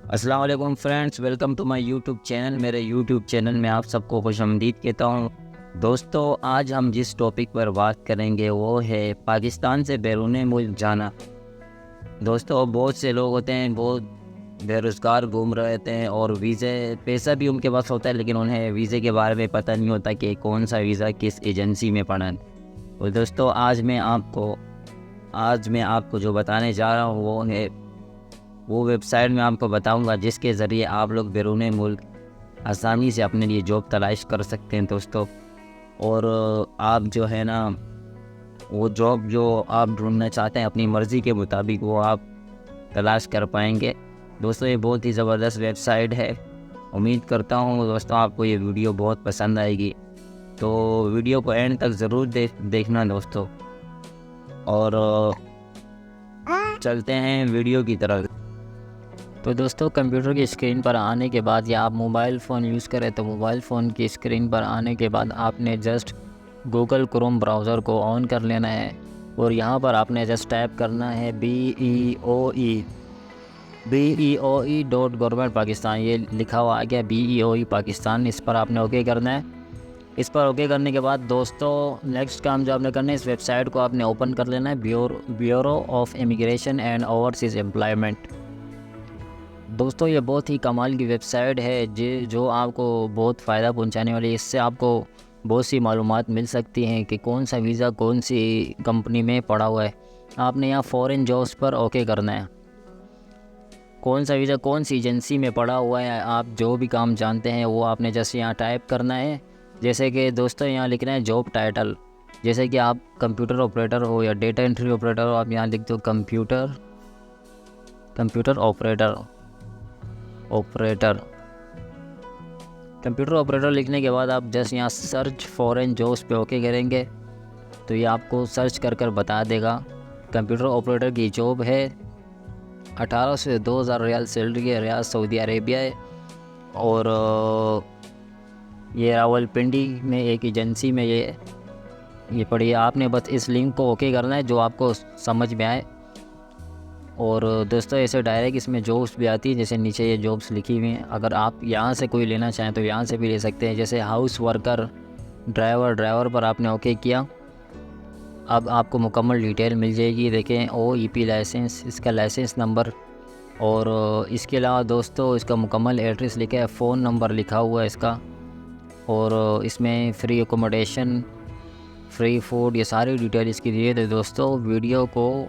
अस्सलाम वालेकुम friends, welcome to my YouTube channel. मेरे यूट्यूब चैनल में आप सबको खुशामदीद कहता हूँ। दोस्तों, आज हम जिस टॉपिक पर बात करेंगे वो है पाकिस्तान से बैरून मुल्क जाना। दोस्तों, बहुत से लोग होते हैं, बहुत बेरोज़गार घूम रहे होते हैं और वीज़े पैसा भी उनके पास होता है, लेकिन उन्हें वीज़े के बारे में पता नहीं होता कि कौन सा वीज़ा किस एजेंसी में पड़ा है। और दोस्तों, आज मैं आपको जो बताने जा रहा हूँ वो वेबसाइट मैं आपको बताऊंगा जिसके ज़रिए आप लोग बैरून मुल्क आसानी से अपने लिए जॉब तलाश कर सकते हैं दोस्तों। और आप जो है ना, वो जॉब जो आप ढूंढना चाहते हैं अपनी मर्ज़ी के मुताबिक वो आप तलाश कर पाएंगे। दोस्तों, ये बहुत ही ज़बरदस्त वेबसाइट है। उम्मीद करता हूँ दोस्तों आपको ये वीडियो बहुत पसंद आएगी, तो वीडियो को एंड तक ज़रूर देखना दोस्तों। और चलते हैं वीडियो की तरफ। तो दोस्तों, कंप्यूटर की स्क्रीन पर आने के बाद या आप मोबाइल फ़ोन यूज़ करें तो मोबाइल फ़ोन की स्क्रीन पर आने के बाद आपने जस्ट गूगल क्रोम ब्राउज़र को ऑन कर लेना है और यहाँ पर आपने जस्ट टाइप करना है BEOE पाकिस्तान। ये लिखा हुआ आ गया BEOE पाकिस्तान। इस पर आपने ओके करना है। इस पर ओके करने के बाद दोस्तों, नेक्स्ट काम जो आपने करना है, इस वेबसाइट को आपने ओपन कर लेना है, bureau of immigration and overseas employment. दोस्तों, ये बहुत ही कमाल की वेबसाइट है जो आपको बहुत फ़ायदा पहुंचाने वाली है। इससे आपको बहुत सी मालूमात मिल सकती हैं कि कौन सा वीज़ा कौन सी कंपनी में पड़ा हुआ है। आपने यहाँ फ़ॉरेन जॉब्स पर ओके करना है। कौन सा वीज़ा कौन सी एजेंसी में पड़ा हुआ है, आप जो भी काम जानते हैं वो आपने जैसे यहाँ टाइप करना है। जैसे कि दोस्तों, यहाँ लिखना है जॉब टाइटल। जैसे कि आप कंप्यूटर ऑपरेटर हो या डेटा एंट्री ऑपरेटर हो, आप यहाँ लिख दो कंप्यूटर ऑपरेटर लिखने के बाद आप जस्ट यहाँ सर्च फॉरेन जॉब्स पे ओके करेंगे तो ये आपको सर्च कर बता देगा। कंप्यूटर ऑपरेटर की जॉब है, 18 से 2000 रियाल सैलरी है, रियाद सऊदी अरेबिया है। और ये रावलपिंडी में एक एजेंसी में ये पड़ी है। आपने बस इस लिंक को ओके करना है जो आपको समझ में आए। और दोस्तों, ऐसे डायरेक्ट इसमें जॉब्स भी आती है, जैसे नीचे ये जॉब्स लिखी हुई हैं। अगर आप यहाँ से कोई लेना चाहें तो यहाँ से भी ले सकते हैं। जैसे हाउस वर्कर, ड्राइवर पर आपने ओके किया। अब आपको मुकम्मल डिटेल मिल जाएगी। देखें, OEP लाइसेंस, इसका लाइसेंस नंबर, और इसके अलावा दोस्तों इसका मुकम्मल एड्रेस लिखा है, फ़ोन नंबर लिखा हुआ है इसका, और इसमें फ्री एकोमोडेशन, फ्री फूड, ये सारी डिटेल इसकी दी है। तो दोस्तों, वीडियो को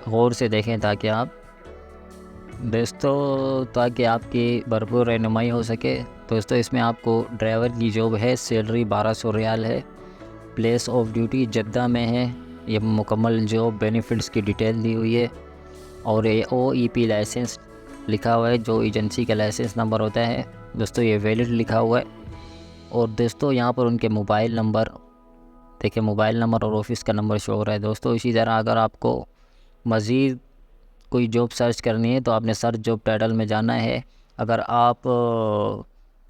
गौर से देखें ताकि आपकी भरपूर रहनुमाई हो सके। दोस्तों, इसमें आपको ड्राइवर की जॉब है, सैलरी 1200 रियाल है, प्लेस ऑफ ड्यूटी जद्दा में है। ये मुकम्मल जॉब बेनिफिट्स की डिटेल दी हुई है, और ये OEP लाइसेंस लिखा हुआ है, जो एजेंसी का लाइसेंस नंबर होता है दोस्तों, ये वैलिड लिखा हुआ है। और दोस्तों, यहाँ पर उनके मोबाइल नंबर, देखिए मोबाइल नंबर और ऑफिस का नंबर शो हो रहा है दोस्तों। इसी तरह अगर आपको मज़ीद कोई जॉब सर्च करनी है तो आपने सर्च जॉब टाइटल में जाना है। अगर आप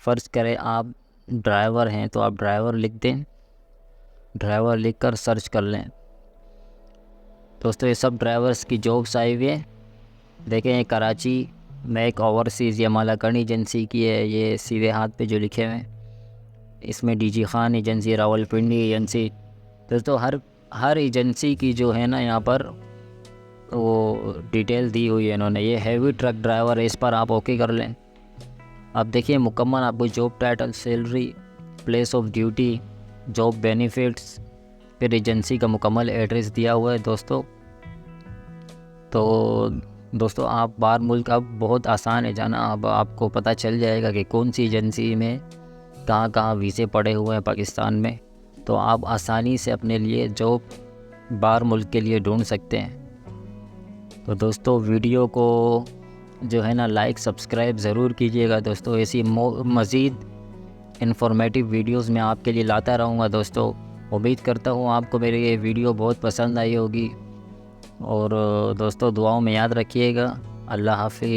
फ़र्ज़ करें आप ड्राइवर हैं तो आप ड्राइवर लिख दें, ड्राइवर लिख कर सर्च कर लें। दोस्तों, ये सब ड्राइवर्स की जॉब्स आई हुई है। देखें, ये कराची में एक ओवरसीज़, ये मालाकनी एजेंसी की है, ये सीधे हाथ पे जो लिखे हुए हैं। इसमें DG Khan agency, Rawalpindi agency. दोस्तों, हर एजेंसी की जो है ना यहाँ पर वो डिटेल दी हुई है इन्होंने। ये हैवी ट्रक ड्राइवर है, इस पर आप ओके कर लें। अब देखिए, मुकम्मल आपको job title, salary, place of duty, job benefits, फिर एजेंसी का मुकम्मल एड्रेस दिया हुआ है दोस्तों। तो दोस्तों, आप बाहर मुल्क अब बहुत आसान है जाना। अब आपको पता चल जाएगा कि कौन सी एजेंसी में कहाँ वीज़े पड़े हुए हैं पाकिस्तान में, तो आप आसानी से अपने लिए जॉब बाहर मुल्क के लिए ढूंढ सकते हैं। तो दोस्तों, वीडियो को जो है ना लाइक सब्सक्राइब ज़रूर कीजिएगा दोस्तों। ऐसी मज़ीद इन्फॉर्मेटिव वीडियोस मैं आपके लिए लाता रहूँगा दोस्तों। उम्मीद करता हूँ आपको मेरी ये वीडियो बहुत पसंद आई होगी। और दोस्तों, दुआओं में याद रखिएगा। अल्लाह हाफ़िज़।